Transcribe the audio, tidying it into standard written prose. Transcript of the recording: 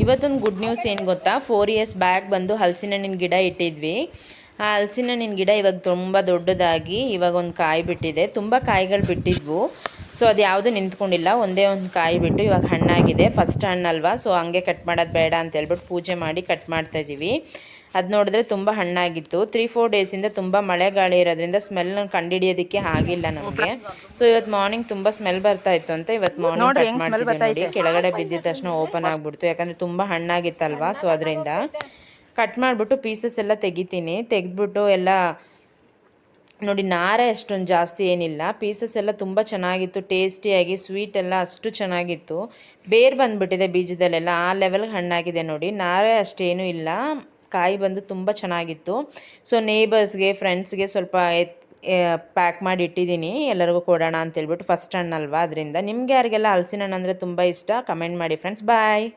ಇವತ್ತೊಂದು good news ಏನು ಗೊತ್ತಾ, 4 ಇಯರ್ಸ್ ಬ್ಯಾಕ್ ಬಂದು ಹಲಸಿನ ಹಣ್ಣಿನ ಗಿಡ ಇಟ್ಟಿದ್ವಿ. ಆ ಹಲಸಿನ ಹಣ್ಣಿನ ಗಿಡ ಇವಾಗ ತುಂಬ ದೊಡ್ಡದಾಗಿ ಇವಾಗ ಒಂದು ಕಾಯಿ ಬಿಟ್ಟಿದೆ. ತುಂಬ ಕಾಯಿಗಳು ಬಿಟ್ಟಿದ್ವು. ಸೊ ಅದು ಯಾವುದು ನಿಂತ್ಕೊಂಡಿಲ್ಲ, ಒಂದೇ ಒಂದು ಕಾಯಿ ಬಿಟ್ಟು ಇವಾಗ ಹಣ್ಣಾಗಿದೆ. ಫಸ್ಟ್ ಹಣ್ಣಲ್ವಾ, ಸೊ ಹಂಗೆ ಕಟ್ ಮಾಡೋದು ಬೇಡ ಅಂತ ಹೇಳ್ಬಿಟ್ಟು ಪೂಜೆ ಮಾಡಿ ಕಟ್ ಮಾಡ್ತಾ ಇದ್ದೀವಿ. ಅದು ನೋಡಿದ್ರೆ ತುಂಬ ಹಣ್ಣಾಗಿತ್ತು. 3-4 ಡೇಸಿಂದ ತುಂಬ ಮಳೆ ಗಾಳಿ ಇರೋದ್ರಿಂದ ಸ್ಮೆಲ್ ಕಂಡುಹಿಡಿಯೋದಕ್ಕೆ ಆಗಿಲ್ಲ ನಮಗೆ. ಸೊ ಇವತ್ತು ಮಾರ್ನಿಂಗ್ ತುಂಬ ಸ್ಮೆಲ್ ಬರ್ತಾ ಇತ್ತು ಅಂತ ಇವತ್ತು ಮಾರ್ನಿಂಗ್ ಕಟ್ ಮಾಡ್ತಿದ್ದೀವಿ ನೋಡಿ. ಕೆಳಗಡೆ ಬಿದ್ದಿದ ತಕ್ಷಣ ಓಪನ್ ಆಗಿಬಿಡ್ತು, ಯಾಕಂದರೆ ತುಂಬ ಹಣ್ಣಾಗಿತ್ತಲ್ವಾ. ಸೊ ಅದರಿಂದ ಕಟ್ ಮಾಡಿಬಿಟ್ಟು ಪೀಸಸ್ ಎಲ್ಲ ತೆಗಿತೀನಿ. ತೆಗೆದ್ಬಿಟ್ಟು ಎಲ್ಲ ನೋಡಿ, ನಾರೆ ಅಷ್ಟೊಂದು ಜಾಸ್ತಿ ಏನಿಲ್ಲ, ಪೀಸಸ್ ಎಲ್ಲ ತುಂಬ ಚೆನ್ನಾಗಿತ್ತು. ಟೇಸ್ಟಿಯಾಗಿ ಸ್ವೀಟ್ ಎಲ್ಲ ಅಷ್ಟು ಚೆನ್ನಾಗಿತ್ತು. ಬೇರು ಬಂದುಬಿಟ್ಟಿದೆ ಬೀಜದಲ್ಲೆಲ್ಲ, ಆ ಲೆವೆಲ್ಗೆ ಹಣ್ಣಾಗಿದೆ ನೋಡಿ. ನಾರೆ ಅಷ್ಟೇನೂ ಇಲ್ಲ, ಕಾಯಿ ಬಂದು ತುಂಬ ಚೆನ್ನಾಗಿತ್ತು. ಸೊ ನೇಬರ್ಸ್ಗೆ, ಫ್ರೆಂಡ್ಸ್ಗೆ ಸ್ವಲ್ಪ ಪ್ಯಾಕ್ ಮಾಡಿ ಇಟ್ಟಿದ್ದೀನಿ, ಎಲ್ಲರಿಗೂ ಕೊಡೋಣ ಅಂತೇಳ್ಬಿಟ್ಟು. ಫಸ್ಟ್ ಹಣ್ಣಲ್ವಾ, ಅದರಿಂದ. ನಿಮ್ಗೆ ಯಾರಿಗೆಲ್ಲ ಹಲಸಿನ ಹಣ್ಣು ಅಂದರೆ ತುಂಬ ಇಷ್ಟ, ಕಮೆಂಟ್ ಮಾಡಿ ಫ್ರೆಂಡ್ಸ್. ಬಾಯ್.